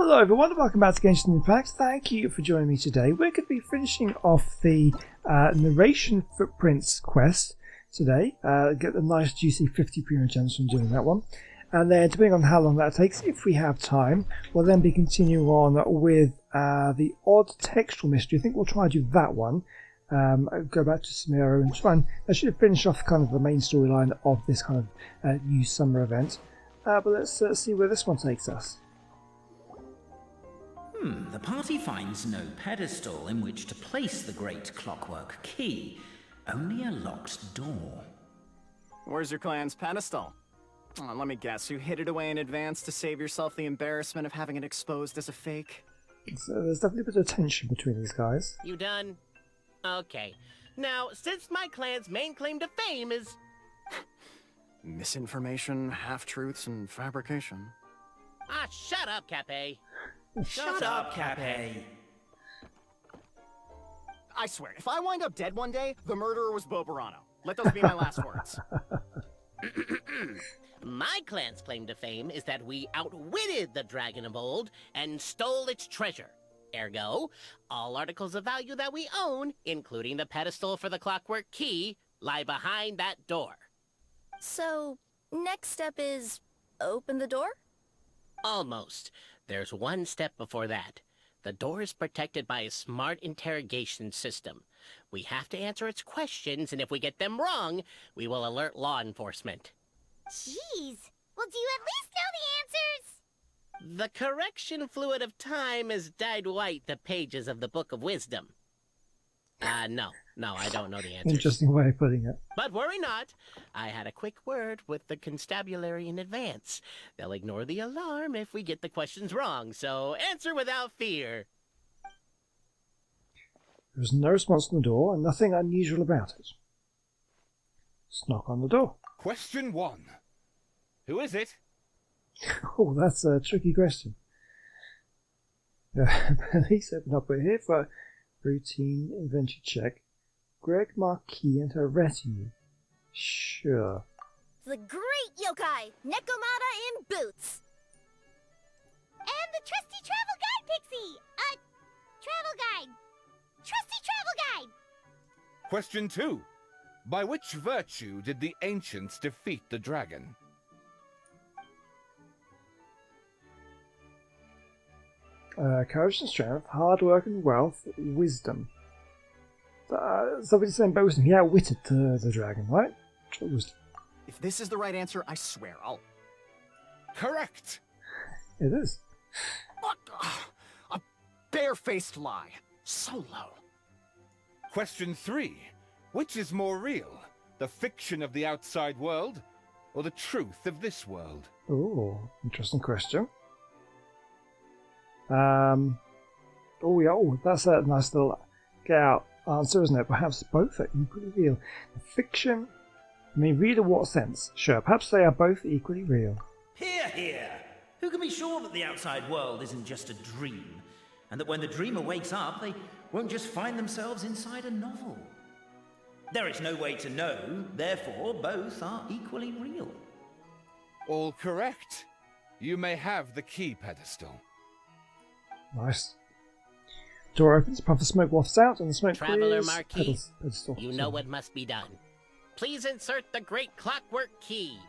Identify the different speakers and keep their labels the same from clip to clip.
Speaker 1: Hello everyone, welcome back to Genshin Impact. Thank you for joining me today. We're going to be finishing off the narration footprints quest today. Get the nice juicy 50 primo gems from doing that one. And then depending on how long that takes, if we have time, we'll then be continuing on with the odd textual mystery. I think we'll try and do that one. Go back to Samira and try and that should finish off kind of the main storyline of this kind of new summer event. But let's see where this one takes us.
Speaker 2: The party finds no pedestal in which to place the great clockwork key, only a locked door.
Speaker 3: Where's your clan's pedestal? Oh, let me guess, you hid it away in advance to save yourself the embarrassment of having it exposed as a fake?
Speaker 1: So there's definitely a bit of tension between these guys.
Speaker 4: You done? Okay. Now, since my clan's main claim to fame is...
Speaker 3: Misinformation, half-truths, and fabrication.
Speaker 4: Ah, shut up, Cape.
Speaker 2: Shut up, Cape.
Speaker 3: I swear, if I wind up dead one day, the murderer was Bobarano. Let those be my last words.
Speaker 4: My clan's claim to fame is that we outwitted the Dragon of Old and stole its treasure. Ergo, all articles of value that we own, including the pedestal for the clockwork key, lie behind that door.
Speaker 5: So, next step is open the door?
Speaker 4: Almost. There's one step before that. The door is protected by a smart interrogation system. We have to answer its questions, and if we get them wrong, we will alert law enforcement.
Speaker 6: Jeez. Well, do you at least know the answers?
Speaker 4: The correction fluid of time has dyed white the pages of the Book of Wisdom. No, I don't know the answers.
Speaker 1: Interesting way of putting it.
Speaker 4: But worry not. I had a quick word with the constabulary in advance. They'll ignore the alarm if we get the questions wrong, so answer without fear.
Speaker 1: There's no response on the door and nothing unusual about it. Let's knock on the door.
Speaker 7: Question 1. Who is it?
Speaker 1: Oh, that's a tricky question. Police open up. We're here for a routine inventory check. Greg Marquis and her retinue. Sure.
Speaker 5: The great yokai, Nekomata in boots.
Speaker 6: And the trusty travel guide, Pixie! Travel guide. Trusty travel guide!
Speaker 7: Question 2. By which virtue did the ancients defeat the dragon?
Speaker 1: Courage and strength, hard work and wealth, wisdom. Somebody's saying by wisdom. He outwitted the dragon, right? Wisdom.
Speaker 3: If this is the right answer, I swear, I'll...
Speaker 7: Correct!
Speaker 1: It is.
Speaker 3: What? A barefaced lie. So low.
Speaker 7: Question 3. Which is more real? The fiction of the outside world, or the truth of this world?
Speaker 1: Oh, interesting question. Oh yeah, that's a nice little get out answer, isn't it? Perhaps both are equally real. The fiction, I mean, real in what sense? Sure, perhaps they are both equally real.
Speaker 2: Hear, hear! Who can be sure that the outside world isn't just a dream, and that when the dreamer wakes up, they won't just find themselves inside a novel? There is no way to know, therefore both are equally real.
Speaker 7: All correct. You may have the key pedestal.
Speaker 1: Nice. Door opens, puff of smoke wafts out, and the smoke
Speaker 4: Traveler
Speaker 1: clears.
Speaker 4: Marquis,
Speaker 1: Pedestal.
Speaker 4: you know what must be done. Please insert the great clockwork key.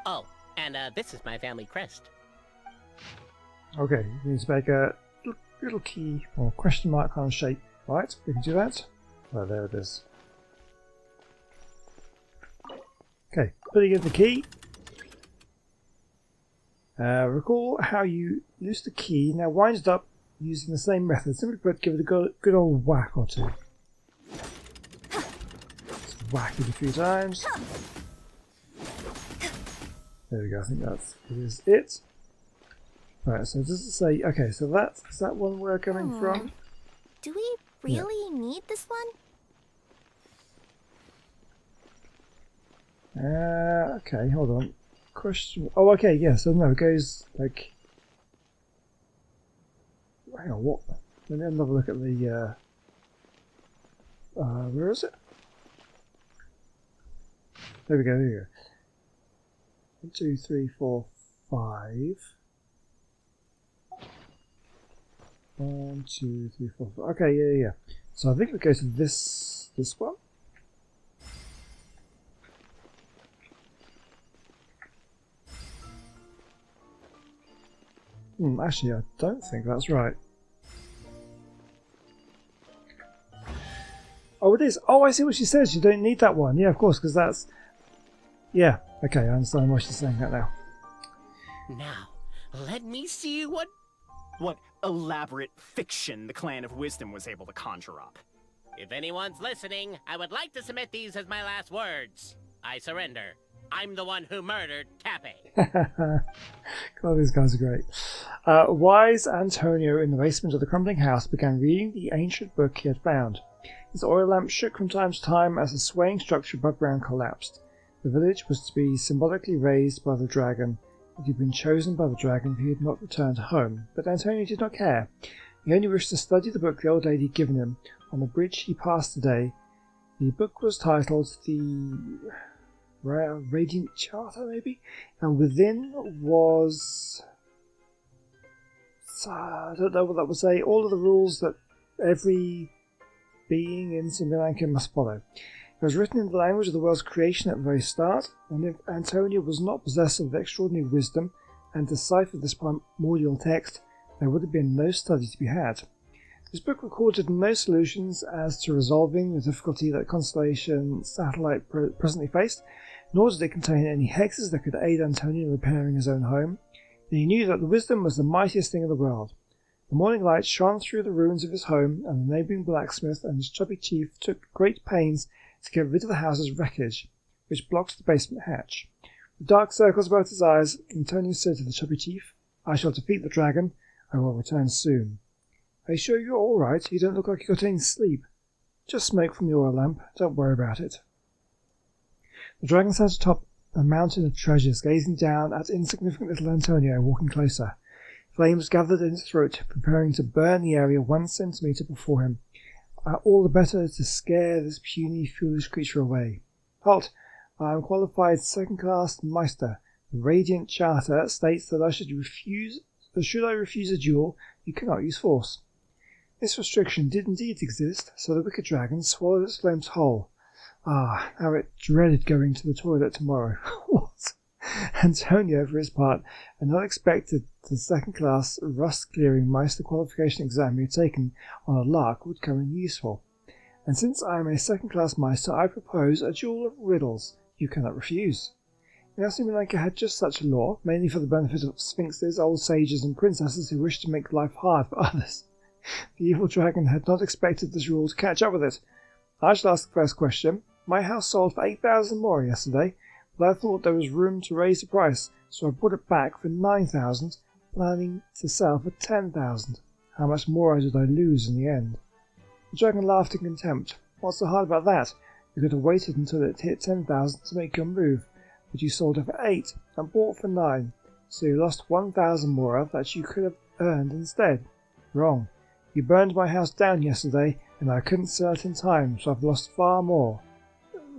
Speaker 4: Oh, and this is my family crest.
Speaker 1: Okay, we need to make a little key or question mark kind of shape. Right, we can do that. Well, there it is. Okay, putting in the key. Recall how you loose the key. Now wind it up using the same method. Simply give it a good old whack or two. Just whack it a few times. There we go. I think that is it. Right. So does it say? Okay. So is that one we're coming from?
Speaker 5: Do we really need this one?
Speaker 1: Okay. Hold on. Question. Oh, okay. Yeah. So no, it goes like. Hang on. What? Let me have another look at the. Where is it? There we go. Here we go. 1, 2, 3, 4, 5. 1, 2, 3, 4, 5. Okay, yeah. So I think we go to this one. Actually, I don't think that's right. Oh, it is. Oh, I see what she says. You don't need that one. Yeah, of course, because that's... Yeah, okay, I understand why she's saying that now.
Speaker 4: Now, let me see what...
Speaker 3: What elaborate fiction the Clan of Wisdom was able to conjure up.
Speaker 4: If anyone's listening, I would like to submit these as my last words. I surrender. I'm the one who murdered Tappy.
Speaker 1: God, these guys are great. Wise Antonio in the basement of the crumbling house began reading the ancient book he had found. His oil lamp shook from time to time as the swaying structure above ground collapsed. The village was to be symbolically raised by the dragon. He had been chosen by the dragon if he had not returned home, but Antonio did not care. He only wished to study the book the old lady had given him. On the bridge he passed today, the book was titled The Radiant Charter, maybe? And within was... I don't know what that would say. All of the rules that every being in Sri Lanka must follow. It was written in the language of the world's creation at the very start, and if Antonio was not possessed of extraordinary wisdom and deciphered this primordial text, there would have been no study to be had. This book recorded no solutions as to resolving the difficulty that Constellation Satellite presently faced, nor did it contain any hexes that could aid Antonio in repairing his own home. But he knew that the wisdom was the mightiest thing in the world. The morning light shone through the ruins of his home, and the neighbouring blacksmith and his chubby chief took great pains to get rid of the house's wreckage, which blocked the basement hatch. With dark circles about his eyes, Antonio said to the chubby chief, "I shall defeat the dragon. I will return soon." "Are you sure you're all right? You don't look like you got any sleep." "Just smoke from the oil lamp. Don't worry about it." The dragon sat atop a mountain of treasures, gazing down at insignificant little Antonio, walking closer. Flames gathered in his throat, preparing to burn the area 1 centimetre before him. All the better to scare this puny, foolish creature away. "Halt! I am qualified second-class Meister. The Radiant Charter states that should I refuse a duel, you cannot use force." This restriction did indeed exist, so the wicked dragon swallowed its flames whole. Ah, how it dreaded going to the toilet tomorrow. What? Antonio, for his part, had not expected the second-class rust-clearing Meister qualification exam he had taken on a lark would come in useful. "And since I am a second-class Meister, I propose a duel of riddles. You cannot refuse." Now Sri Lanka had just such a law, mainly for the benefit of sphinxes, old sages, and princesses who wished to make life hard for others. The evil dragon had not expected this rule to catch up with it. "I shall ask the first question. My house sold for 8,000 more yesterday, but I thought there was room to raise the price, so I brought it back for 9,000, planning to sell for 10,000. How much more did I lose in the end?" The dragon laughed in contempt. "What's so hard about that? You could have waited until it hit 10,000 to make your move, but you sold it for 8 and bought for 9, so you lost 1,000 more that you could have earned instead. Wrong. You burned my house down yesterday, and I couldn't sell it in time, so I've lost far more."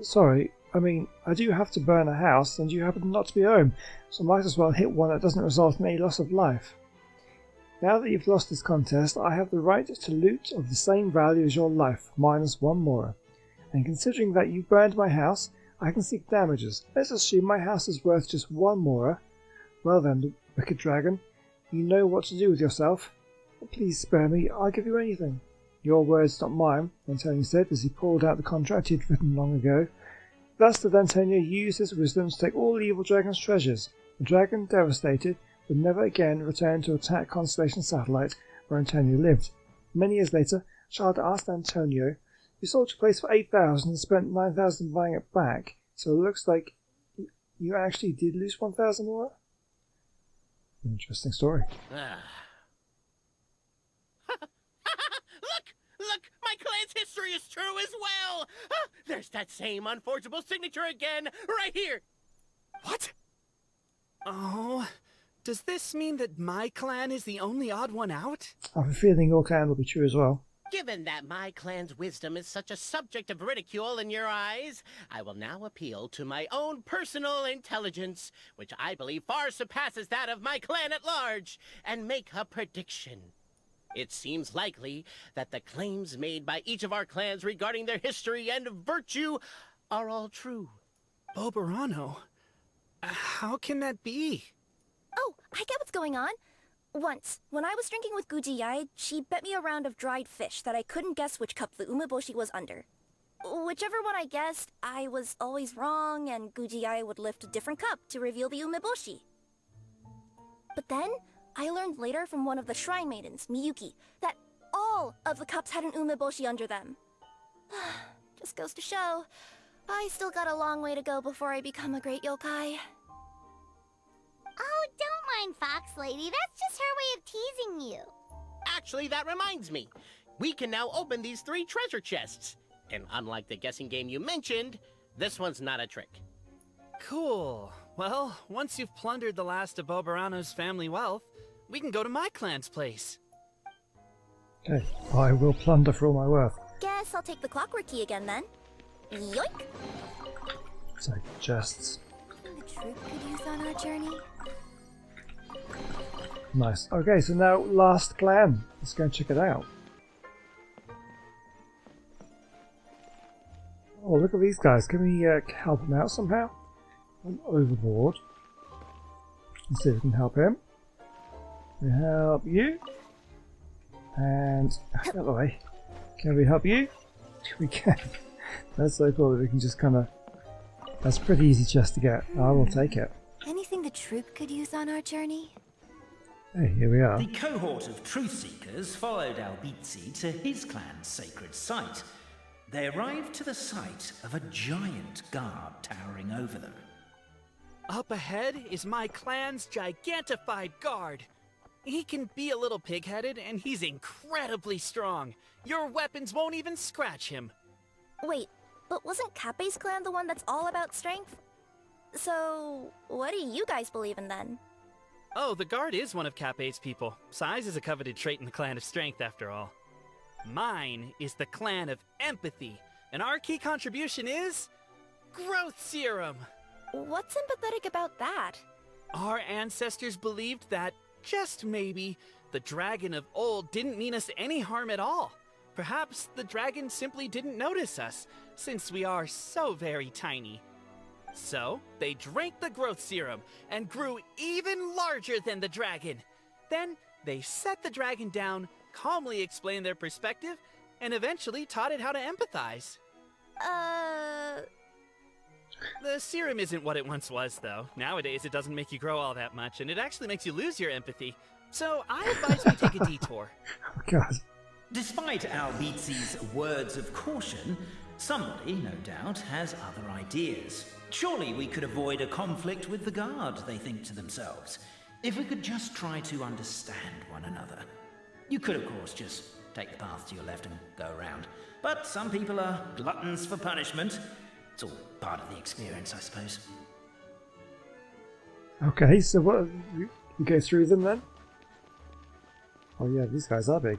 Speaker 1: "Sorry, I do have to burn a house, and you happen not to be home, so I might as well hit one that doesn't result in any loss of life. Now that you've lost this contest, I have the right to loot of the same value as your life, minus 1 more. And considering that you burned my house, I can seek damages. Let's assume my house is worth just 1 more. Well then, wicked dragon, you know what to do with yourself. Please spare me, I'll give you anything." "Your words, not mine," Antonio said as he pulled out the contract he had written long ago. Thus did Antonio use his wisdom to take all the evil dragon's treasures. The dragon, devastated, would never again return to attack Constellation Satellite, where Antonio lived. Many years later, a child asked Antonio, "You sold your place for 8,000 and spent 9,000 buying it back, so it looks like you actually did lose 1,000 more?" Interesting story.
Speaker 4: Look! My clan's history is true as well! Ah, there's that same unforgeable signature again, right here!
Speaker 3: What? Oh, does this mean that my clan is the only odd one out?
Speaker 1: I have a feeling your clan will be true as well.
Speaker 4: Given that my clan's wisdom is such a subject of ridicule in your eyes, I will now appeal to my own personal intelligence, which I believe far surpasses that of my clan at large, and make a prediction. It seems likely that the claims made by each of our clans regarding their history and virtue are all true.
Speaker 3: Boberano? How can that be?
Speaker 5: Oh, I get what's going on. Once, when I was drinking with Gujiyai, she bet me a round of dried fish that I couldn't guess which cup the umeboshi was under. Whichever one I guessed, I was always wrong, and Gujiyai would lift a different cup to reveal the umeboshi. But then, I learned later from one of the shrine maidens, Miyuki, that all of the cups had an umeboshi under them. Just goes to show, I still got a long way to go before I become a great yokai.
Speaker 6: Oh, don't mind Fox Lady. That's just her way of teasing you.
Speaker 4: Actually, that reminds me. We can now open these 3 treasure chests. And unlike the guessing game you mentioned, this one's not a trick.
Speaker 8: Cool. Well, once you've plundered the last of Boberano's family wealth, we can go to my clan's place.
Speaker 1: Okay, I will plunder for all my worth.
Speaker 5: Guess I'll take the clockwork key again then. Yoink!
Speaker 1: So, chests.
Speaker 5: The troop could use on our journey.
Speaker 1: Nice. Okay, so now last clan. Let's go and check it out. Oh, look at these guys. Can we help them out somehow? I'm overboard. Let's see if we can help him. We help you. And out of the way. Can we help you? We can. That's so cool that we can just kind of... That's a pretty easy chest to get. I will take it.
Speaker 5: Anything the troop could use on our journey?
Speaker 1: Hey, here we are.
Speaker 2: The cohort of truth seekers followed Albizzi to his clan's sacred site. They arrived to the site of a giant guard towering over them.
Speaker 8: Up ahead is my clan's gigantified guard. He can be a little pig-headed, and he's incredibly strong. Your weapons won't even scratch him.
Speaker 5: Wait, but wasn't Kappe's clan the one that's all about strength? So, what do you guys believe in then?
Speaker 8: Oh, the guard is one of Kappe's people. Size is a coveted trait in the clan of strength, after all. Mine is the clan of empathy, and our key contribution is... growth serum!
Speaker 5: What's empathetic about that?
Speaker 8: Our ancestors believed that, just maybe, the dragon of old didn't mean us any harm at all. Perhaps the dragon simply didn't notice us, since we are so very tiny. So, they drank the growth serum and grew even larger than the dragon. Then, they set the dragon down, calmly explained their perspective, and eventually taught it how to empathize. The serum isn't what it once was, though. Nowadays, it doesn't make you grow all that much, and it actually makes you lose your empathy. So, I advise we take a detour.
Speaker 1: Oh, God.
Speaker 2: Despite Albizzi's words of caution, somebody, no doubt, has other ideas. Surely we could avoid a conflict with the guard, they think to themselves, if we could just try to understand one another. You could, of course, just take the path to your left and go around. But some people are gluttons for punishment. It's all part of the experience, I suppose.
Speaker 1: Okay, so what? We go through them then? Oh yeah, these guys are big.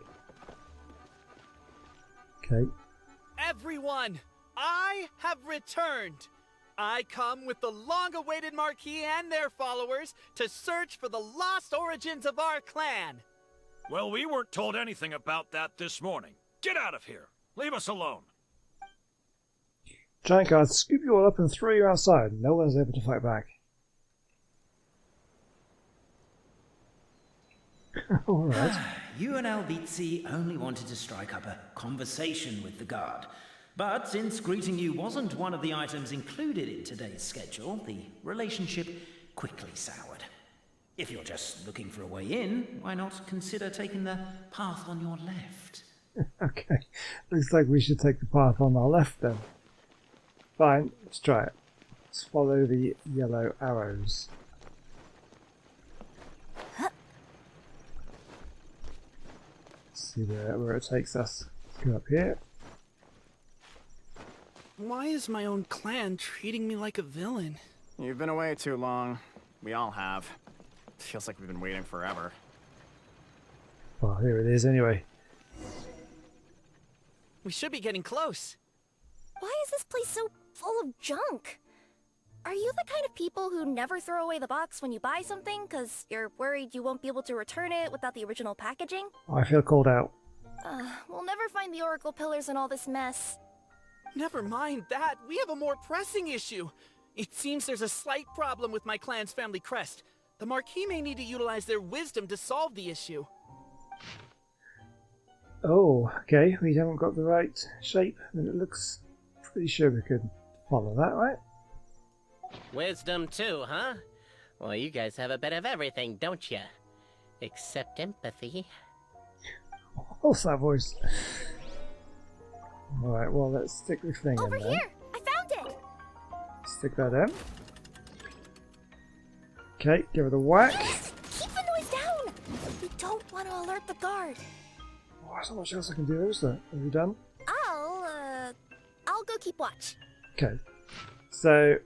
Speaker 1: Okay.
Speaker 8: Everyone, I have returned. I come with the long-awaited Marquis and their followers to search for the lost origins of our clan.
Speaker 9: Well, we weren't told anything about that this morning. Get out of here. Leave us alone.
Speaker 1: Giant guards scoop you all up and throw you outside. No one's able to fight back. Alright.
Speaker 2: You and Albizzi only wanted to strike up a conversation with the guard. But since greeting you wasn't one of the items included in today's schedule, the relationship quickly soured. If you're just looking for a way in, why not consider taking the path on your left?
Speaker 1: Okay. Looks like we should take the path on our left then. Fine, let's try it. Let's follow the yellow arrows. Let's see where it takes us. Let's go up here.
Speaker 8: Why is my own clan treating me like a villain?
Speaker 3: You've been away too long. We all have. Feels like we've been waiting forever.
Speaker 1: Well, here it is anyway.
Speaker 8: We should be getting close.
Speaker 5: Why is this place so full of junk? Are you the kind of people who never throw away the box when you buy something because you're worried you won't be able to return it without the original packaging?
Speaker 1: I feel called out.
Speaker 5: We'll never find the Oracle Pillars in all this mess.
Speaker 8: Never mind that. We have a more pressing issue. It seems there's a slight problem with my clan's family crest. The Marquis may need to utilize their wisdom to solve the issue.
Speaker 1: Oh, okay. We haven't got the right shape, and it looks pretty sure we could follow that, right?
Speaker 4: Wisdom too, huh? Well, you guys have a bit of everything, don't you? Except empathy.
Speaker 1: What's that voice? Alright, well, let's stick the thing
Speaker 5: Over
Speaker 1: in there.
Speaker 5: here! I found it!
Speaker 1: Stick that in. Okay, give it a whack.
Speaker 5: Keep the noise down! We don't want to alert the guard.
Speaker 1: Oh, there's not much else I can do, is there? Are we done?
Speaker 5: I'll go keep watch.
Speaker 1: Okay. So,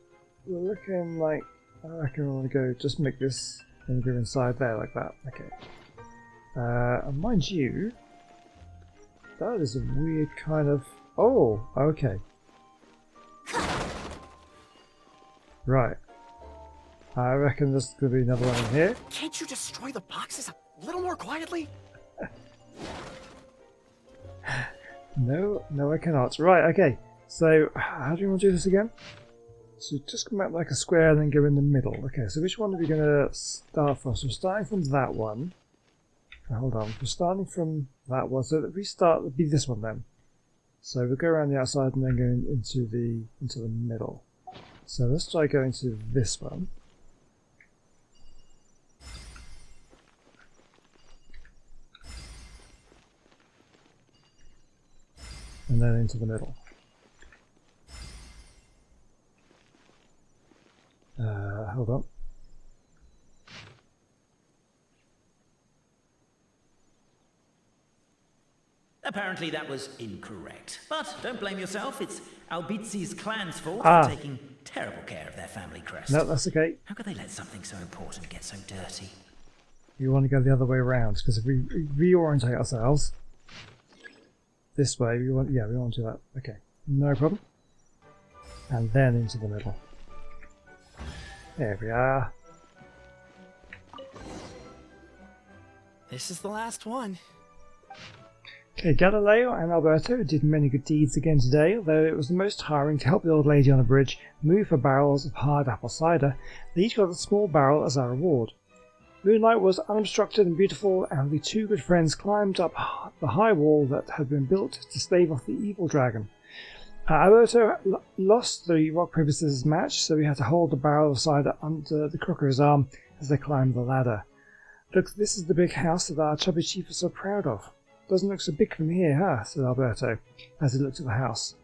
Speaker 1: we're looking like... I reckon I want to go just make this and go inside there like that. Okay. And mind you, that is a weird kind of... Oh, okay. Right. I reckon there's going to be another one in here.
Speaker 3: Can't you destroy the boxes a little more quietly?
Speaker 1: No, I cannot. Right, okay. So, how do you want to do this again? So just come out like a square and then go in the middle. Okay, so which one are we going to start from? So we're starting from that one. Hold on, we're starting from that one. So if we start, it'll be this one then. So we'll go around the outside and then go into the middle. So let's try going to this one. And then into the middle. Hold on.
Speaker 2: Apparently that was incorrect. But don't blame yourself, it's Albizi's clan's fault for taking terrible care of their family crest.
Speaker 1: No, that's okay.
Speaker 2: How could they let something so important get so dirty?
Speaker 1: We want to go the other way around, because if we reorientate ourselves this way, we want to do that. Okay, no problem. And then into the middle. There we are.
Speaker 8: This is the last one.
Speaker 1: Okay, Galileo and Alberto did many good deeds again today, although it was the most tiring to help the old lady on the bridge move her barrels of hard apple cider. They each got a small barrel as our reward. Moonlight was unobstructed and beautiful, and the two good friends climbed up the high wall that had been built to stave off the evil dragon. Alberto lost the rock paper scissors match, so he had to hold the barrel of cider under the crook of his arm as they climbed the ladder. Look, this is the big house that our chubby chief is so proud of. Doesn't look so big from here, huh? Said Alberto, as he looked at the house.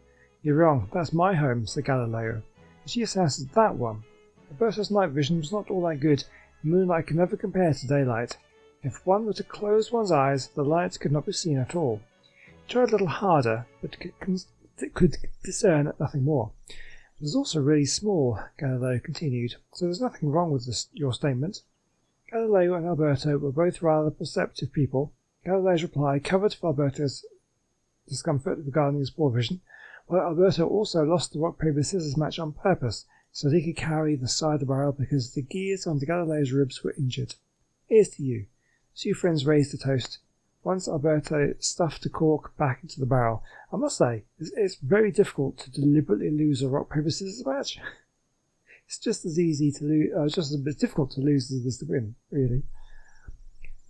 Speaker 1: You're wrong, that's my home, said Galileo. The chief's house is that one. Alberto's night vision was not all that good, and moonlight could never compare to daylight. If one were to close one's eyes, the light could not be seen at all. He tried a little harder, but could discern nothing more. It was also really small, Galileo continued, so there's nothing wrong with your statement. Galileo and Alberto were both rather perceptive people. Galileo's reply covered for Alberto's discomfort regarding his poor vision, while Alberto also lost the rock-paper-scissors match on purpose, so that he could carry the cider barrel because the gears under Galileo's ribs were injured. Here's to you. The two friends raised a toast. Once Alberto stuffed the cork back into the barrel. I must say, it's very difficult to deliberately lose a rock-paper-scissors match. It's just as easy to lose, just as bit difficult to lose as it is to win, really.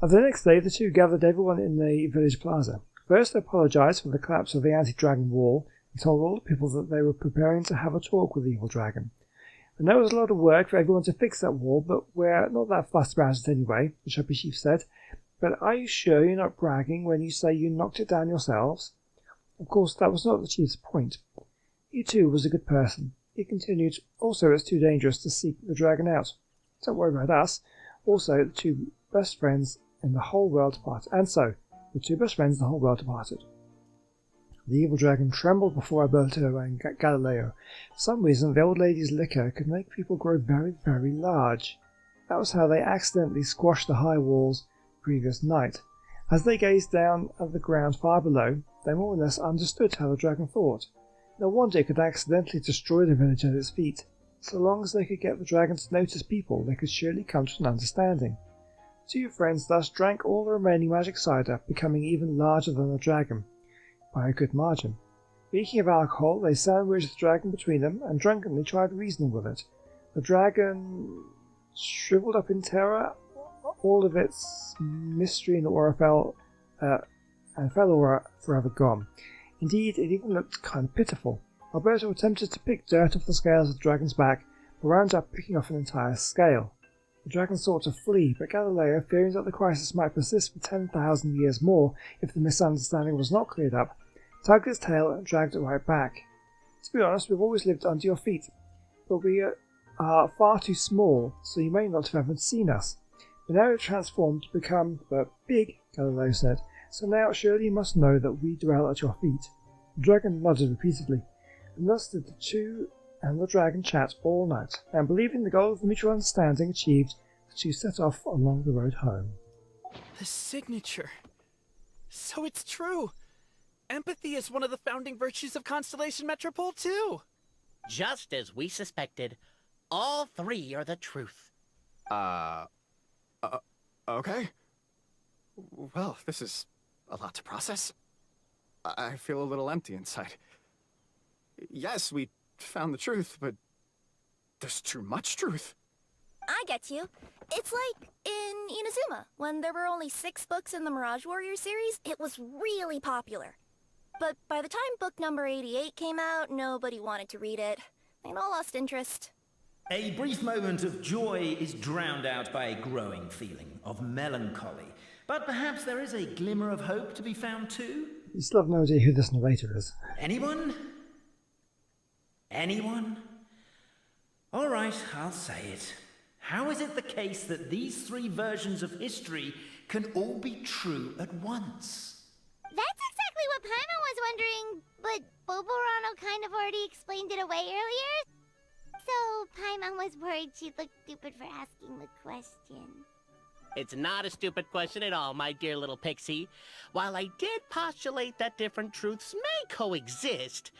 Speaker 1: The next day, the two gathered everyone in the village plaza. First, they apologized for the collapse of the anti-dragon wall and told all the people that they were preparing to have a talk with the evil dragon. And there was a lot of work for everyone to fix that wall, but we're not that fussed about it anyway, the chubby chief said. But are you sure you're not bragging when you say you knocked it down yourselves? Of course, that was not the chief's point. He too was a good person. He continued, also it's too dangerous to seek the dragon out. Don't worry about us. Also, the two best friends in the whole world departed. And so, the two best friends in the whole world departed. The evil dragon trembled before Alberto and Galileo. For some reason, the old lady's liquor could make people grow very, very large. That was how they accidentally squashed the high walls the previous night. As they gazed down at the ground far below, they more or less understood how the dragon thought. No wonder it could accidentally destroy the village at its feet. So long as they could get the dragon to notice people, they could surely come to an understanding. The two friends thus drank all the remaining magic cider, becoming even larger than the dragon, by a good margin. Speaking of alcohol, they sandwiched the dragon between them and drunkenly tried reasoning with it. The dragon shriveled up in terror, all of its mystery and aura fell aura forever gone. Indeed, it even looked kind of pitiful. Alberto attempted to pick dirt off the scales of the dragon's back, but wound up picking off an entire scale. The dragon sought to flee, but Galileo, fearing that the crisis might persist for 10,000 years more if the misunderstanding was not cleared up, tugged its tail and dragged it right back. To be honest, we've always lived under your feet, but we are far too small, so you may not have ever seen us. But now we've transformed to become big, Galileo said, so now surely you must know that we dwell at your feet. The dragon nodded repeatedly, and thus did the two and the dragon chat all night, and believing the goal of the mutual understanding achieved, the two set off along the road home.
Speaker 8: The signature. So it's true. Empathy is one of the founding virtues of Constellation Metropole, too.
Speaker 4: Just as we suspected, all three are the truth.
Speaker 3: Okay. Well, this is a lot to process. I feel a little empty inside. Yes, we found the truth, but there's too much truth.
Speaker 5: I get you. It's like in Inazuma, when there were only 6 books in the Mirage Warrior series, it was really popular. But by the time book number 88 came out, nobody wanted to read it. They'd all lost interest.
Speaker 2: A brief moment of joy is drowned out by a growing feeling of melancholy. But perhaps there is a glimmer of hope to be found too?
Speaker 1: You still have no idea who this narrator is.
Speaker 2: Anyone? Anyone? All right, I'll say it. How is it the case that these 3 versions of history can all be true at once?
Speaker 6: That's exactly what Paimon was wondering, but Boborano kind of already explained it away earlier. So Paimon was worried she'd look stupid for asking the question.
Speaker 4: It's not a stupid question at all, my dear little pixie. While I did postulate that different truths may coexist,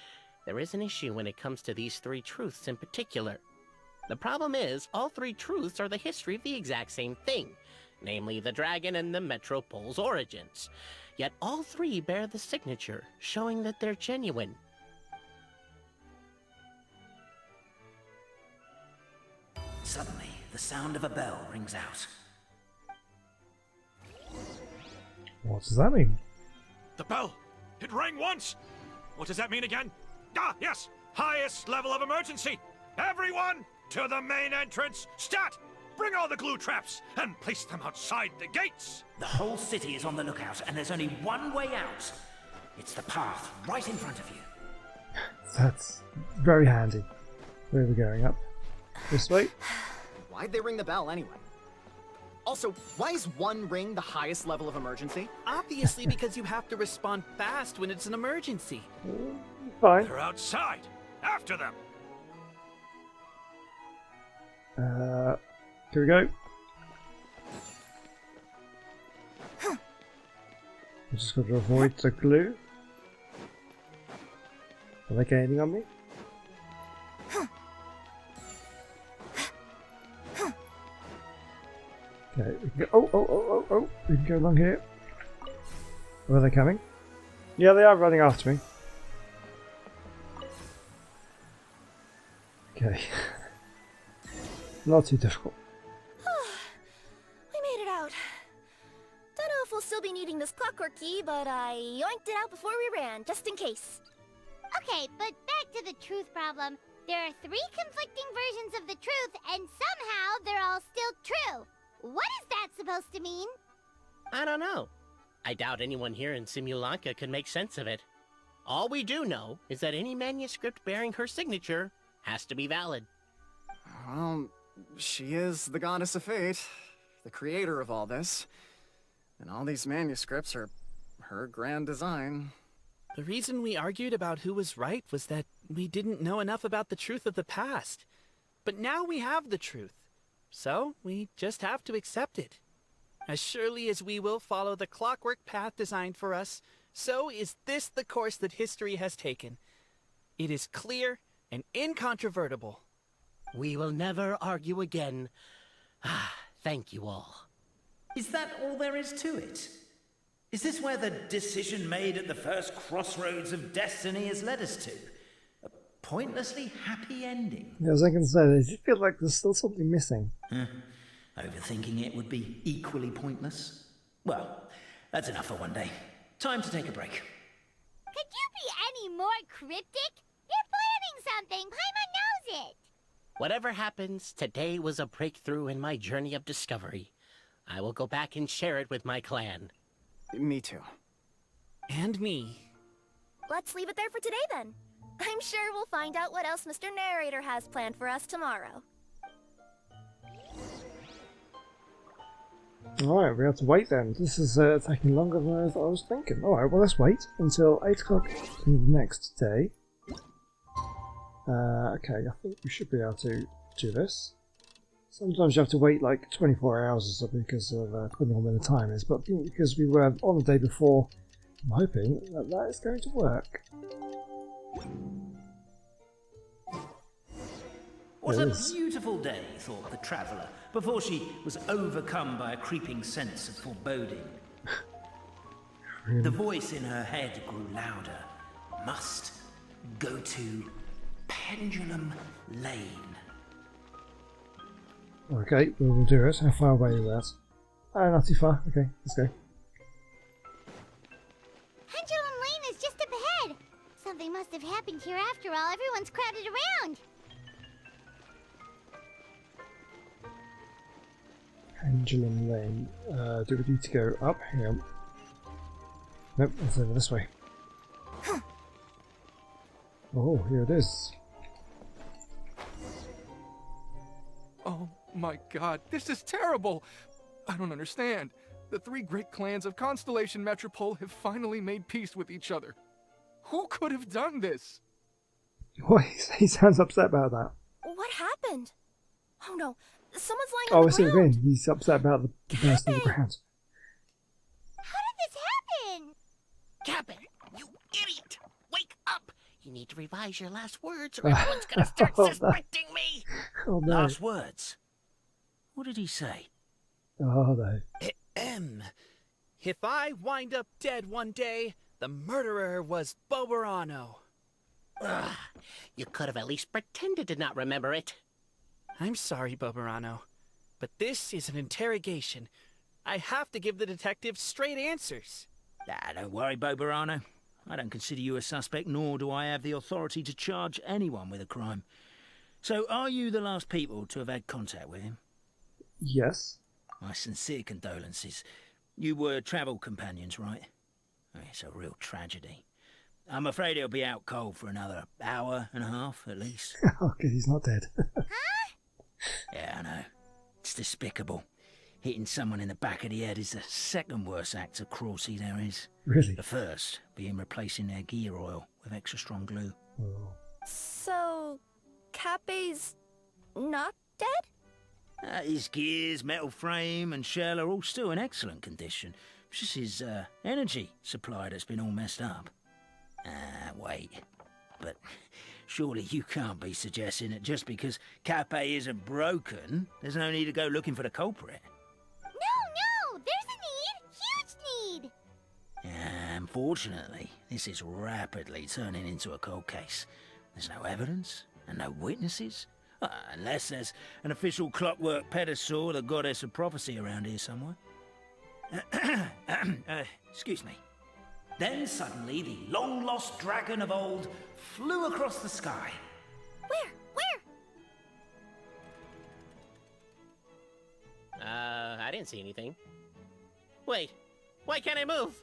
Speaker 4: there is an issue when it comes to these 3 truths in particular. The problem is, all 3 truths are the history of the exact same thing, namely the dragon and the Metropole's origins. Yet all 3 bear the signature, showing that they're genuine.
Speaker 2: Suddenly, the sound of a bell rings out.
Speaker 1: What does that mean?
Speaker 9: The bell! It rang once! What does that mean again? Ah, yes! Highest level of emergency! Everyone, to the main entrance! Stat! Bring all the glue traps and place them outside the gates!
Speaker 2: The whole city is on the lookout, and there's only one way out. It's the path right in front of you.
Speaker 1: That's very handy. Where are we going? Up? This way?
Speaker 3: Why'd they ring the bell anyway? Also, why is 1 ring the highest level of emergency?
Speaker 8: Obviously because you have to respond fast when it's an emergency.
Speaker 1: Fine.
Speaker 9: They're outside! After them!
Speaker 1: Here we go. I just got to avoid the glue. Are they gaining on me? Okay, we can go. Oh! We can go along here. Are they coming? Yeah, they are running after me. Okay. Not too difficult.
Speaker 5: We made it out. Don't know if we'll still be needing this clockwork key, but I yoinked it out before we ran, just in case.
Speaker 6: Okay, but back to the truth problem. There are 3 conflicting versions of the truth, and somehow they're all still true. What is that supposed to mean?
Speaker 4: I don't know. I doubt anyone here in Simulanka could make sense of it. All we do know is that any manuscript bearing her signature has to be valid.
Speaker 3: Well, she is the goddess of fate, the creator of all this. And all these manuscripts are her grand design.
Speaker 8: The reason we argued about who was right was that we didn't know enough about the truth of the past. But now we have the truth. So, we just have to accept it. As surely as we will follow the clockwork path designed for us, so is this the course that history has taken. It is clear and incontrovertible.
Speaker 4: We will never argue again. Thank you all.
Speaker 2: Is that all there is to it? Is this where the decision made at the first crossroads of destiny has led us to? A pointlessly happy ending?
Speaker 1: Yeah, as I can say, I feel like there's still something missing.
Speaker 2: Overthinking it would be equally pointless. Well, that's enough for one day. Time to take a break.
Speaker 6: Could you be any more cryptic? You're planning something. Paimon knows it.
Speaker 4: Whatever happens, today was a breakthrough in my journey of discovery. I will go back and share it with my clan.
Speaker 3: Me too.
Speaker 8: And me.
Speaker 5: Let's leave it there for today then. I'm sure we'll find out what else Mr. Narrator has planned for us tomorrow.
Speaker 1: Alright, we have to wait then. This is taking longer than I was thinking. Alright, well let's wait until 8 o'clock the next day. Okay, I think we should be able to do this. Sometimes you have to wait like 24 hours or something because of depending on when the time is, but because we were on the day before, I'm hoping that that is going to work.
Speaker 2: What a beautiful day, thought the traveller, before she was overcome by a creeping sense of foreboding. The voice in her head grew louder. Must go to Pendulum Lane.
Speaker 1: Okay, we'll do it. How far away is that? Not too far. Okay, let's go.
Speaker 6: Pendulum Lane is just up ahead. Something must have happened here after all. Everyone's crowded around.
Speaker 1: Pendulum Lane. Do we need to go up here? Nope, it's over this way. Oh, here it is.
Speaker 10: Oh my god, this is terrible! I don't understand. The 3 great clans of Constellation Metropole have finally made peace with each other. Who could have done this?
Speaker 1: What? He sounds upset about that.
Speaker 5: What happened? Oh no, someone's lying
Speaker 1: Oh,
Speaker 5: on
Speaker 1: I
Speaker 5: the
Speaker 1: see what you
Speaker 5: ground.
Speaker 1: mean. He's upset about the person on the ground.
Speaker 6: How did this happen?
Speaker 4: Captain, you idiot! Wake up! You need to revise your last words or everyone's gonna start
Speaker 1: Oh, no.
Speaker 4: suspecting me!
Speaker 1: Oh no.
Speaker 2: Last words. What did he say?
Speaker 1: Oh no.
Speaker 8: If I wind up dead one day, the murderer was Boberano.
Speaker 4: Ugh, you could have at least pretended to not remember it.
Speaker 8: I'm sorry, Boberano, but this is an interrogation. I have to give the detective straight answers.
Speaker 2: Don't worry, Boberano. I don't consider you a suspect, nor do I have the authority to charge anyone with a crime. So, are you the last people to have had contact with him?
Speaker 1: Yes.
Speaker 2: My sincere condolences. You were travel companions, right? It's a real tragedy. I'm afraid he'll be out cold for another hour and a half, at least.
Speaker 1: Okay, he's not dead.
Speaker 2: Yeah, I know. It's despicable. Hitting someone in the back of the head is the second worst act of cruelty there is.
Speaker 1: Really?
Speaker 2: The first being replacing their gear oil with extra strong glue.
Speaker 1: Oh.
Speaker 5: So, Cape's not dead?
Speaker 2: His gears, metal frame and shell are all still in excellent condition. It's just his energy supply that's been all messed up. Wait. But surely you can't be suggesting that just because Cape isn't broken, there's no need to go looking for the culprit.
Speaker 6: No, there's a need. Huge need.
Speaker 2: Unfortunately, this is rapidly turning into a cold case. There's no evidence and no witnesses. Unless there's an official clockwork pedestal or the goddess of prophecy around here somewhere. Excuse me. Then suddenly the long-lost dragon of old flew across the sky.
Speaker 5: Where?
Speaker 4: I didn't see anything. Wait, why can't I move?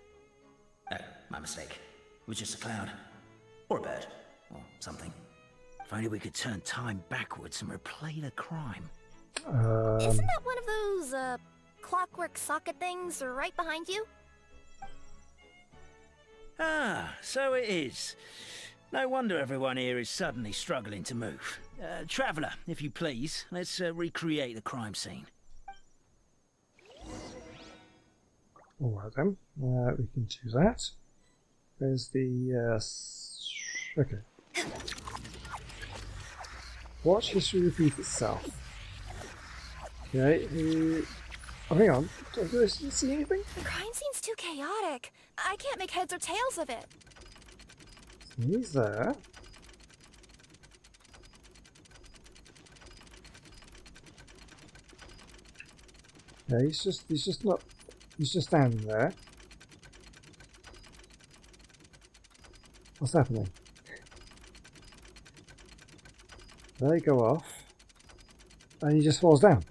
Speaker 2: Oh, my mistake. It was just a cloud. Or a bird. Or something. If only we could turn time backwards and replay the crime.
Speaker 5: Isn't that one of those, clockwork socket things right behind you?
Speaker 2: Ah, so it is. No wonder everyone here is suddenly struggling to move. Traveller, if you please, let's recreate the crime scene.
Speaker 1: Alright then. We can do that. There's the... okay. Watch history repeat itself. Okay, oh, hang on. Do I see anything?
Speaker 5: The crime scene's too chaotic. I can't make heads or tails of it.
Speaker 1: He's there. Yeah, he's just standing there. What's happening? They go off, and he just falls down.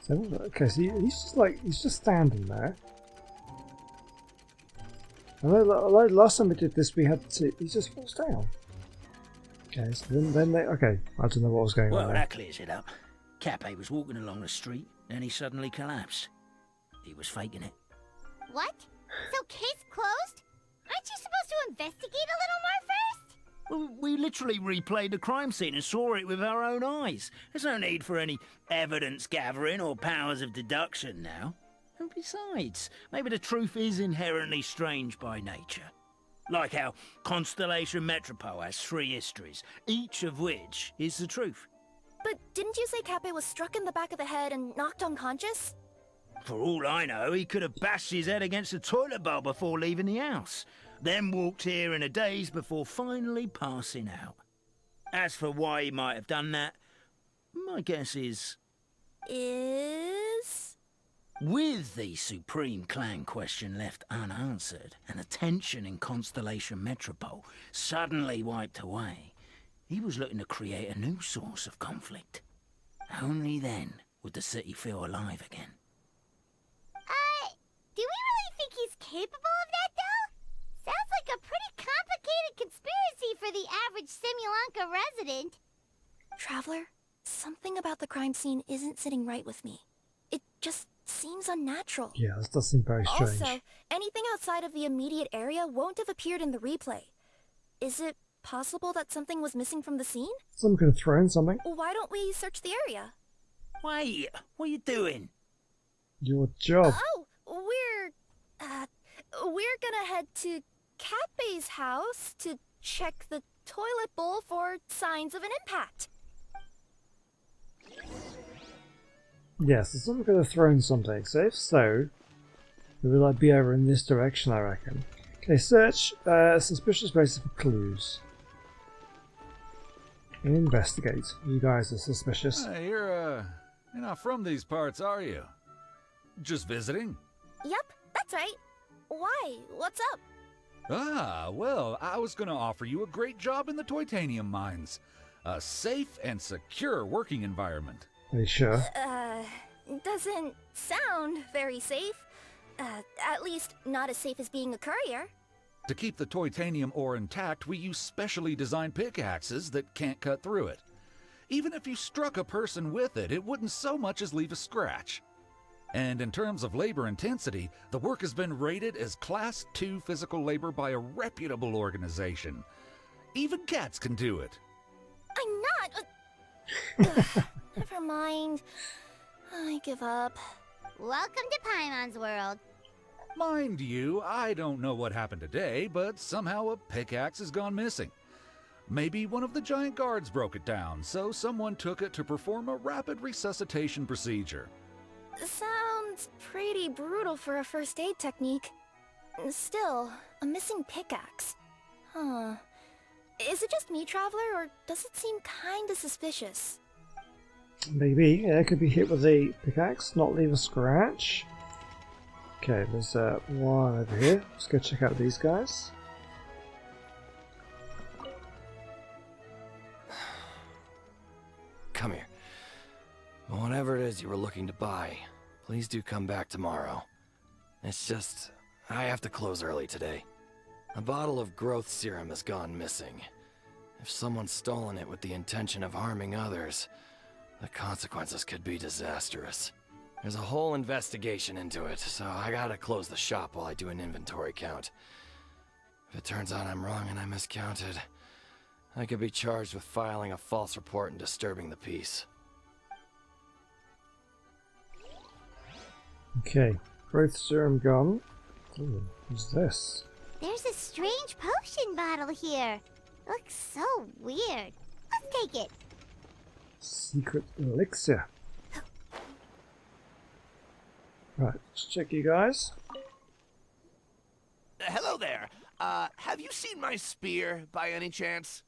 Speaker 1: So, okay, so he's just standing there. And last time we did this, he just falls down. Okay, so then okay, I don't know what was going on
Speaker 2: Well,
Speaker 1: there.
Speaker 2: that clears it up. Cappe was walking along the street, then he suddenly collapsed. He was faking it.
Speaker 6: What? So case closed? Aren't you supposed to investigate a little more first?
Speaker 2: Well, we literally replayed the crime scene and saw it with our own eyes. There's no need for any evidence gathering or powers of deduction now. And besides, maybe the truth is inherently strange by nature. Like how Constellation Metropole has 3 histories, each of which is the truth.
Speaker 5: But didn't you say Cappe was struck in the back of the head and knocked unconscious?
Speaker 2: For all I know, he could have bashed his head against a toilet bowl before leaving the house, then walked here in a daze before finally passing out. As for why he might have done that, my guess is... With the Supreme Clan question left unanswered, and the tension in Constellation Metropole suddenly wiped away, he was looking to create a new source of conflict. Only then would the city feel alive again.
Speaker 6: Do we really think he's capable of that, though? Sounds like a pretty complicated conspiracy for the average Simulanka resident.
Speaker 5: Traveler, something about the crime scene isn't sitting right with me. It just seems unnatural.
Speaker 1: Yeah, this does seem very strange.
Speaker 5: Also, anything outside of the immediate area won't have appeared in the replay. Is it possible that something was missing from the scene?
Speaker 1: Someone could have thrown something.
Speaker 5: Why don't we search the area?
Speaker 2: Wait, what are you doing?
Speaker 1: Your job.
Speaker 5: Oh, we're gonna head to Cappe's house to check the toilet bowl for signs of an impact.
Speaker 1: Yes, so someone could have thrown something. So if so, it would like be over in this direction, I reckon. Okay, search suspicious places for clues. And investigate. You guys are suspicious.
Speaker 11: Hey, you're not from these parts, are you? Just visiting?
Speaker 5: Yep, that's right. Why? What's up?
Speaker 11: Ah, well, I was gonna offer you a great job in the Titanium mines. A safe and secure working environment.
Speaker 1: Are you sure?
Speaker 5: Doesn't sound very safe. At least not as safe as being a courier.
Speaker 11: To keep the titanium ore intact, we use specially designed pickaxes that can't cut through it. Even if you struck a person with it, it wouldn't so much as leave a scratch. And in terms of labor intensity, the work has been rated as Class 2 physical labor by a reputable organization. Even cats can do it.
Speaker 5: I'm not... Never mind. I give up.
Speaker 6: Welcome to Paimon's world.
Speaker 11: Mind you, I don't know what happened today, but somehow a pickaxe has gone missing. Maybe one of the giant guards broke it down, so someone took it to perform a rapid resuscitation procedure.
Speaker 5: Sounds pretty brutal for a first aid technique. Still, a missing pickaxe. Huh. Is it just me, Traveler, or does it seem kinda suspicious?
Speaker 1: Maybe. Yeah, it could be hit with a pickaxe, not leave a scratch. Okay, there's one over here. Let's go check out these guys.
Speaker 12: Come here. Whatever it is you were looking to buy, please do come back tomorrow. It's just, I have to close early today. A bottle of growth serum has gone missing. If someone's stolen it with the intention of harming others, the consequences could be disastrous. There's a whole investigation into it, so I gotta close the shop while I do an inventory count. If it turns out I'm wrong and I miscounted, I could be charged with filing a false report and disturbing the peace.
Speaker 1: Okay, growth serum gone. Ooh, what's this?
Speaker 6: There's a strange potion bottle here. Looks so weird. let's take it.
Speaker 1: Secret elixir. Right, let's check you guys.
Speaker 13: Hello there. Have you seen my spear by any chance?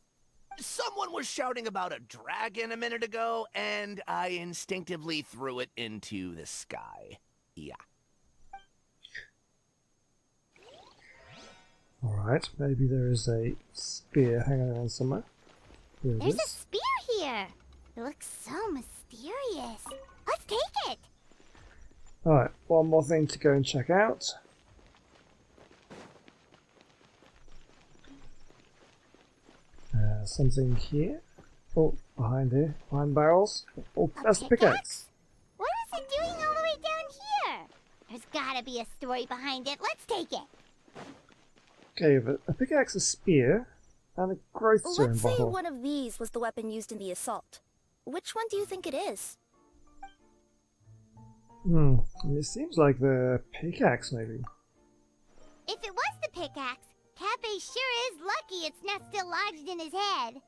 Speaker 13: Someone was shouting about a dragon a minute ago, and I instinctively threw it into the sky. Yeah.
Speaker 1: Alright, maybe there is a spear hanging around somewhere. Here it
Speaker 6: There's a
Speaker 1: is.
Speaker 6: spear here. It looks so mysterious. Let's take it.
Speaker 1: Alright, one more thing to go and check out. Something here. Oh, behind here. Behind barrels. Oh, that's the pickaxe.
Speaker 6: What is it doing all the way down here? There's gotta be a story behind it. Let's take it.
Speaker 1: Okay, but a pickaxe, a spear, and a growth serum
Speaker 5: Let's say
Speaker 1: bottle.
Speaker 5: one of these was the weapon used in the assault. Which one do you think it is?
Speaker 1: It seems like the pickaxe, maybe.
Speaker 6: If it was the pickaxe, Cafe sure is lucky its not still lodged in his head.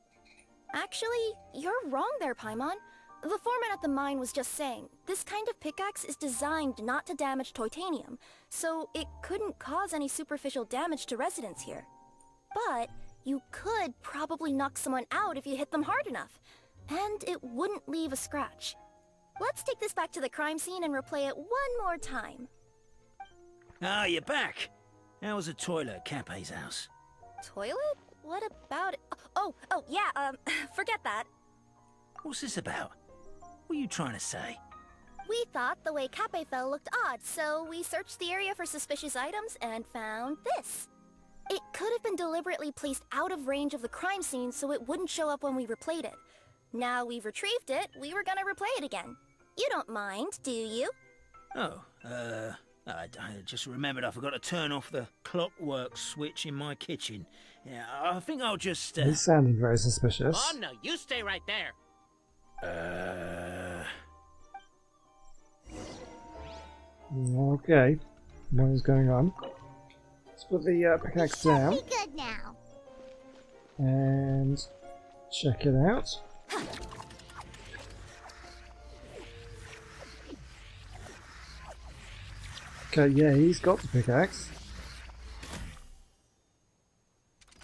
Speaker 5: Actually, you're wrong there, Paimon. The foreman at the mine was just saying, this kind of pickaxe is designed not to damage titanium, so it couldn't cause any superficial damage to residents here. But you could probably knock someone out if you hit them hard enough, and it wouldn't leave a scratch. Let's take this back to the crime scene and replay it one more time.
Speaker 2: Ah, you're back. How was the toilet at Cape's house?
Speaker 5: Toilet? What about it? Oh, yeah, forget that.
Speaker 2: What's this about? What are you trying to say?
Speaker 5: We thought the way Cape fell looked odd, so we searched the area for suspicious items and found this. It could have been deliberately placed out of range of the crime scene so it wouldn't show up when we replayed it. Now we've retrieved it, we were gonna replay it again. You don't mind, do you?
Speaker 2: Oh, I just remembered I forgot to turn off the clockwork switch in my kitchen. Yeah, I think I'll just...
Speaker 1: He's sounding very suspicious.
Speaker 4: Oh no, you stay right there.
Speaker 1: Okay. What is going on? Let's put the pickaxe down.
Speaker 6: Be good now.
Speaker 1: And check it out. Okay, yeah, he's got the pickaxe.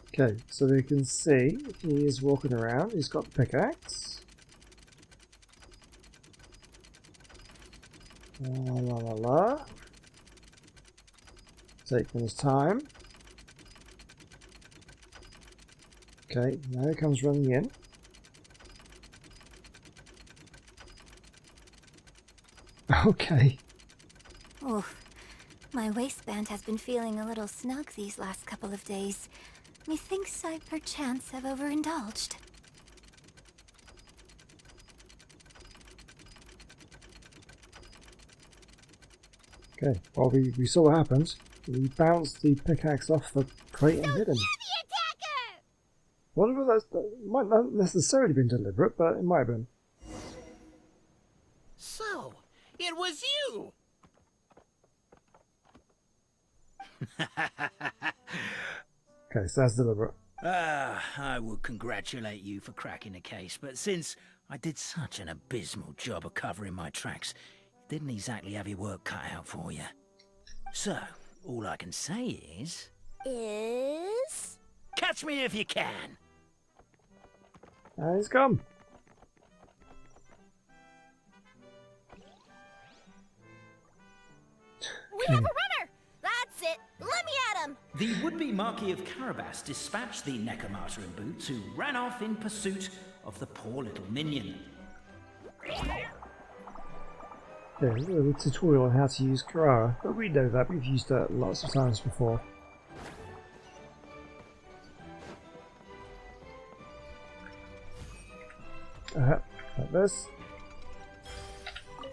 Speaker 1: Okay, so we can see he is walking around. He's got the pickaxe. La la la la. Taking his time. Okay, now he comes running in. Okay.
Speaker 14: Oof. My waistband has been feeling a little snug these last couple of days. Methinks I perchance have overindulged.
Speaker 1: Okay, well we saw what happened. We bounced the pickaxe off the crate and hit him. Whatever that's, might not necessarily been deliberate, but it might have been.
Speaker 4: So, it was you!
Speaker 1: Okay, so that's deliberate.
Speaker 2: I would congratulate you for cracking the case, but since I did such an abysmal job of covering my tracks, didn't exactly have your work cut out for you. So, all I can say is... Catch me if you can!
Speaker 1: He's gone.
Speaker 5: We have a runner! That's it! Let me at him!
Speaker 2: The would-be Marquis of Carabas dispatched the Necromata in boots, who ran off in pursuit of the poor little minion.
Speaker 1: Yeah, a little tutorial on how to use Karara, but we know that, we've used that lots of times before. Like this.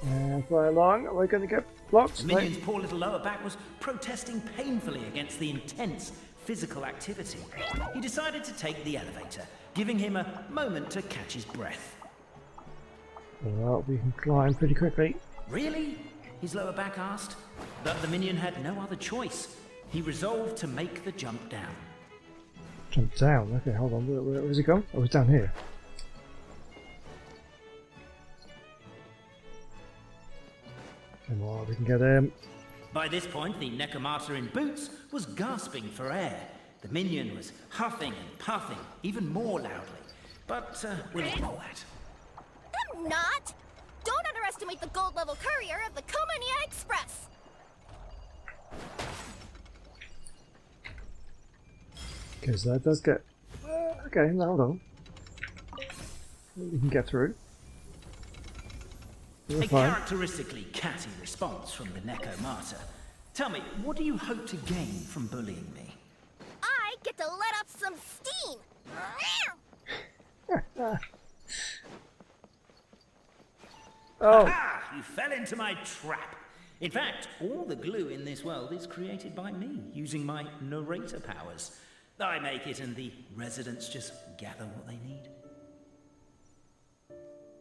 Speaker 1: And fly along, we're going to get blocked.
Speaker 2: The minion's poor little lower back was protesting painfully against the intense physical activity. He decided to take the elevator, giving him a moment to catch his breath.
Speaker 1: Well, we can climb pretty quickly.
Speaker 2: Really? His lower back asked. But the minion had no other choice. He resolved to make the jump down.
Speaker 1: Jump down, okay, hold on, where's he gone? Oh, he's down here. Come on, we can get him.
Speaker 2: By this point, the Necromata in boots was gasping for air. The minion was huffing and puffing, even more loudly. But we'll ignore that.
Speaker 5: I'm not! Don't underestimate the gold level courier of the Komania Express!
Speaker 1: Okay, so that does get... okay, now hold on. We can get through. We're
Speaker 2: A
Speaker 1: fine.
Speaker 2: characteristically catty response from the Necromata. Tell me, what do you hope to gain from bullying me?
Speaker 5: I get to let off some steam!
Speaker 1: Oh!
Speaker 2: Ah, you fell into my trap. In fact, all the glue in this world is created by me, using my narrator powers. I make it and the residents just gather what they need.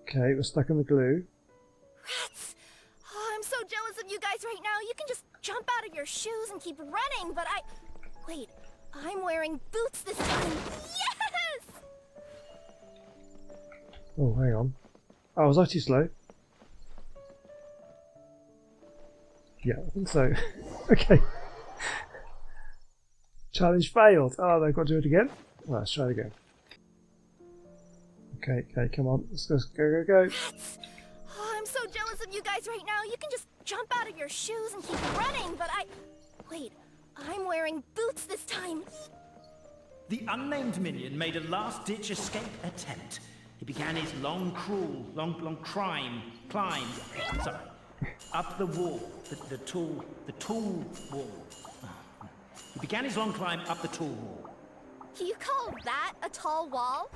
Speaker 1: Okay, we're stuck in the glue.
Speaker 5: Rats! Oh, I'm so jealous of you guys right now. You can just jump out of your shoes and keep running, but I... Wait, I'm wearing boots this time. Yes!
Speaker 1: Oh, hang on. Oh, was I too slow? Yeah, I think so. Okay. Challenge failed. Oh, they've got to do it again? Well, let's try it again. Okay, okay, come on. Let's go, go, go.
Speaker 5: Rats! Oh, I'm so jealous of you guys right now. You can just jump out of your shoes and keep running, but I... Wait, I'm wearing boots this time.
Speaker 2: The unnamed minion made a last-ditch escape attempt. He began his long climb, sorry, up the wall, the tall wall. He began his long climb up the tall wall.
Speaker 5: You call that a tall wall?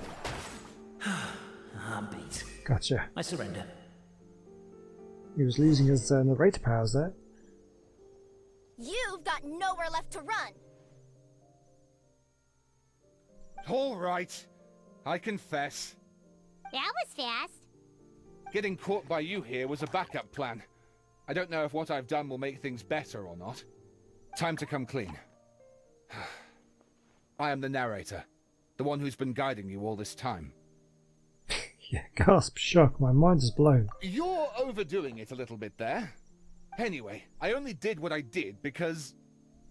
Speaker 2: I'm beat.
Speaker 1: Gotcha.
Speaker 2: I surrender.
Speaker 1: He was losing his narrator powers there.
Speaker 5: You've got nowhere left to run.
Speaker 7: All right. I confess.
Speaker 6: That was fast.
Speaker 7: Getting caught by you here was a backup plan. I don't know if what I've done will make things better or not. Time to come clean. I am the narrator. The one who's been guiding you all this time.
Speaker 1: Yeah, gasp, shock, my mind is blown.
Speaker 7: You're overdoing it a little bit there. Anyway, I only did what I did because...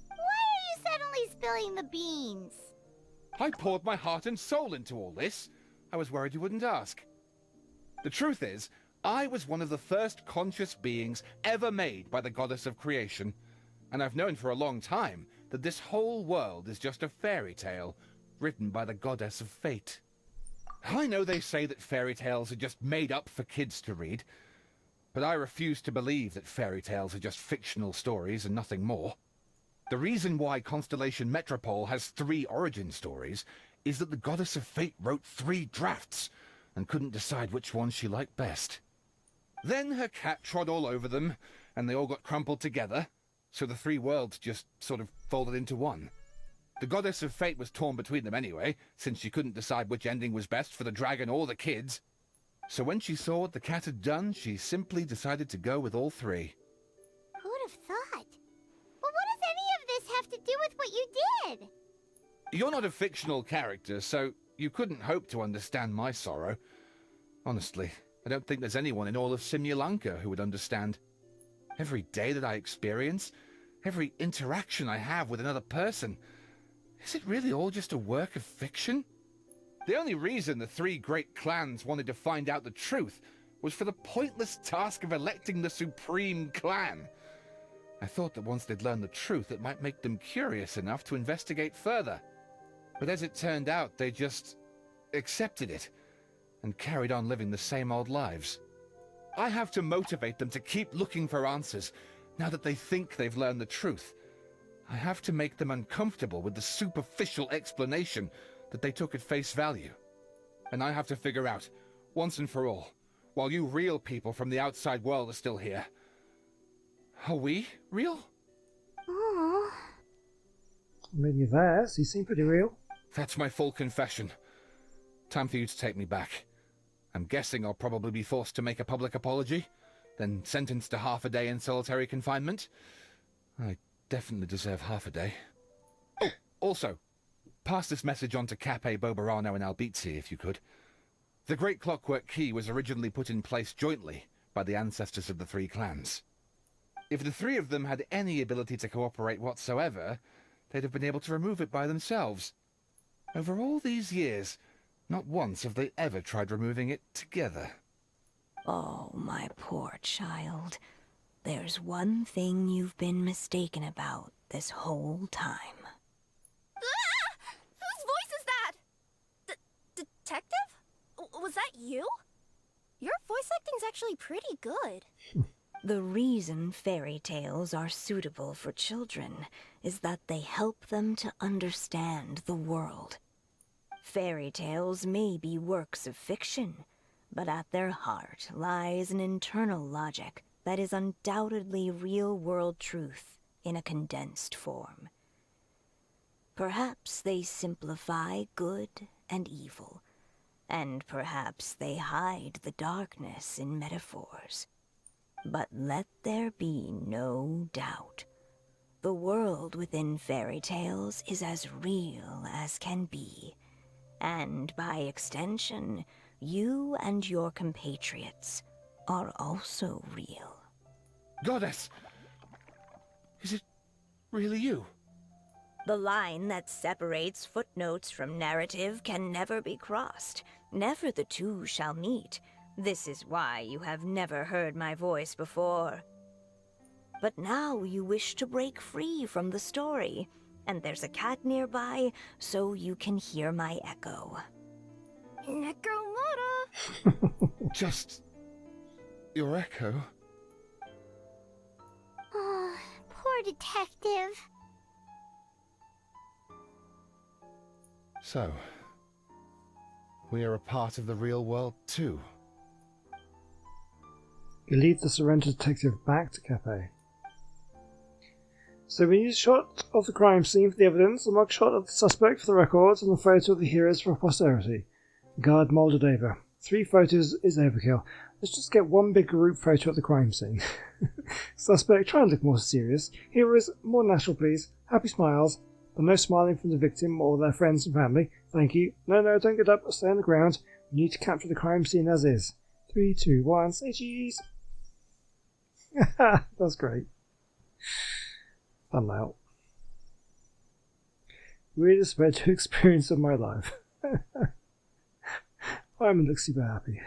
Speaker 6: Why are you suddenly spilling the beans?
Speaker 7: I poured my heart and soul into all this. I was worried you wouldn't ask. The truth is, I was one of the first conscious beings ever made by the goddess of creation. And I've known for a long time that this whole world is just a fairy tale written by the goddess of fate. I know they say that fairy tales are just made up for kids to read, but I refuse to believe that fairy tales are just fictional stories and nothing more. The reason why Constellation Metropole has 3 origin stories is that the goddess of fate wrote 3 drafts and couldn't decide which one she liked best. Then her cat trod all over them, and they all got crumpled together, so the 3 worlds just sort of folded into one. The goddess of fate was torn between them anyway, since she couldn't decide which ending was best for the dragon or the kids. So when she saw what the cat had done, she simply decided to go with all 3.
Speaker 6: Who'd have thought? Well, what does any of this have to do with what you did?
Speaker 7: You're not a fictional character, so you couldn't hope to understand my sorrow. Honestly, I don't think there's anyone in all of Simulanka who would understand. Every day that I experience, every interaction I have with another person, is it really all just a work of fiction? The only reason the 3 great clans wanted to find out the truth was for the pointless task of electing the supreme clan. I thought that once they'd learned the truth, it might make them curious enough to investigate further. But as it turned out, they just accepted it and carried on living the same old lives. I have to motivate them to keep looking for answers now that they think they've learned the truth. I have to make them uncomfortable with the superficial explanation that they took at face value. And I have to figure out, once and for all, while you real people from the outside world are still here, are we real?
Speaker 6: Aww.
Speaker 1: I mean, you're there, so you seem pretty real.
Speaker 7: That's my full confession. Time for you to take me back. I'm guessing I'll probably be forced to make a public apology, then sentenced to half a day in solitary confinement. I definitely deserve half a day. Oh, also, pass this message on to Cape Bobarano and Albizzi, if you could. The Great Clockwork Key was originally put in place jointly by the ancestors of the 3 clans. If the three of them had any ability to cooperate whatsoever, they'd have been able to remove it by themselves. Over all these years, not once have they ever tried removing it together.
Speaker 15: Oh, my poor child. There's one thing you've been mistaken about this whole time.
Speaker 5: Ah! Whose voice is that? Detective? Was that you? Your voice acting's actually pretty good.
Speaker 15: The reason fairy tales are suitable for children is that they help them to understand the world. Fairy tales may be works of fiction, but at their heart lies an internal logic that is undoubtedly real-world truth in a condensed form. Perhaps they simplify good and evil, and perhaps they hide the darkness in metaphors. But let there be no doubt. The world within fairy tales is as real as can be, and by extension, you and your compatriots are also real.
Speaker 7: Goddess! Is it really you?
Speaker 15: The line that separates footnotes from narrative can never be crossed. Never the two shall meet. This is why you have never heard my voice before. But now you wish to break free from the story, and there's a cat nearby, so you can hear my echo.
Speaker 5: Necromora!
Speaker 7: Just your echo?
Speaker 6: Oh, poor detective.
Speaker 7: So, we are a part of the real world too.
Speaker 1: You lead the surrendered detective back to Cafe. So we use a shot of the crime scene for the evidence, a mugshot of the suspect for the records, and a photo of the heroes for posterity. The guard molded over. 3 photos is overkill. Let's just get one big group photo at the crime scene. Suspect, try and look more serious. Heroes, more natural please. Happy smiles, but no smiling from the victim or their friends and family. Thank you. No, don't get up, stay on the ground. We need to capture the crime scene as is. 3, 2, 1, say cheese. That's great. Thumbnail. Weirdest photo experience of my life. I'm look super happy.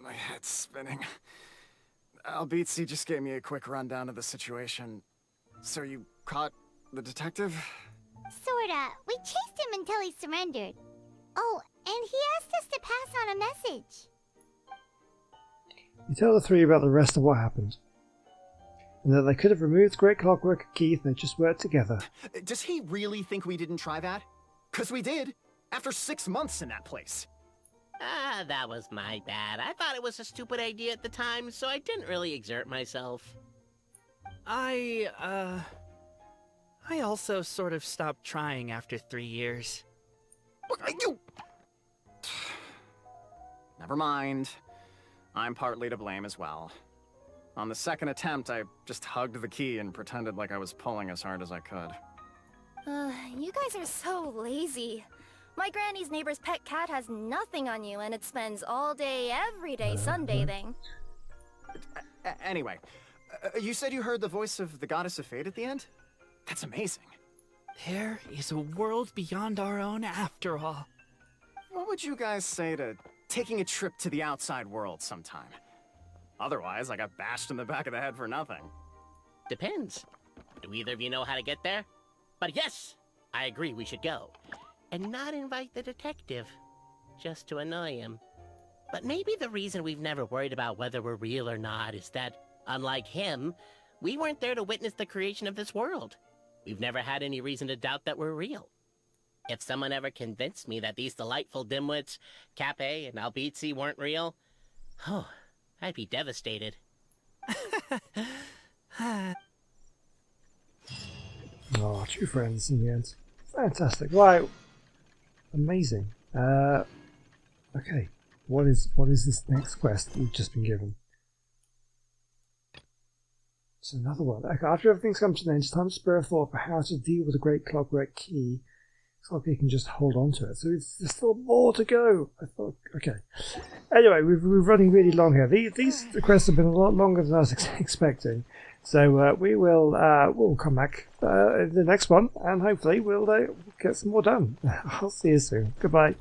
Speaker 3: My head's spinning. Albizzi just gave me a quick rundown of the situation. So you caught the detective?
Speaker 6: Sorta. We chased him until he surrendered. Oh, and he asked us to pass on a message.
Speaker 1: You tell the 3 about the rest of what happened. And that they could have removed Great Clockwork Key if they just worked together.
Speaker 3: Does he really think we didn't try that? 'Cause we did, after 6 months in that place.
Speaker 4: Ah, that was my bad. I thought it was a stupid idea at the time, so I didn't really exert myself.
Speaker 8: I also sort of stopped trying after 3 years.
Speaker 3: You... Never mind. I'm partly to blame as well. On the second attempt, I just hugged the key and pretended like I was pulling as hard as I could.
Speaker 5: You guys are so lazy. My granny's neighbor's pet cat has nothing on you, and it spends all day, every day sunbathing.
Speaker 3: Anyway, you said you heard the voice of the Goddess of Fate at the end? That's amazing.
Speaker 8: There is a world beyond our own after all.
Speaker 3: What would you guys say to taking a trip to the outside world sometime? Otherwise, I got bashed in the back of the head for nothing.
Speaker 4: Depends. Do either of you know how to get there? But yes, I agree we should go. And not invite the detective, just to annoy him. But maybe the reason we've never worried about whether we're real or not is that, unlike him, we weren't there to witness the creation of this world. We've never had any reason to doubt that we're real. If someone ever convinced me that these delightful dimwits, Cape and Albizzi, weren't real, oh, I'd be devastated.
Speaker 1: Oh, true friends in the end. Fantastic. Right. Amazing. Okay. What is this next quest we've just been given? It's another one. Okay, after everything's come to an end, it's time to spare a thought for how to deal with the Great Clockwork Key. Looks like he can just hold on to it. So there's still more to go. I thought, okay. Anyway, we're running really long here. These quests have been a lot longer than I was expecting. So we'll come back in the next one, and hopefully we'll get some more done. I'll see you soon. Goodbye.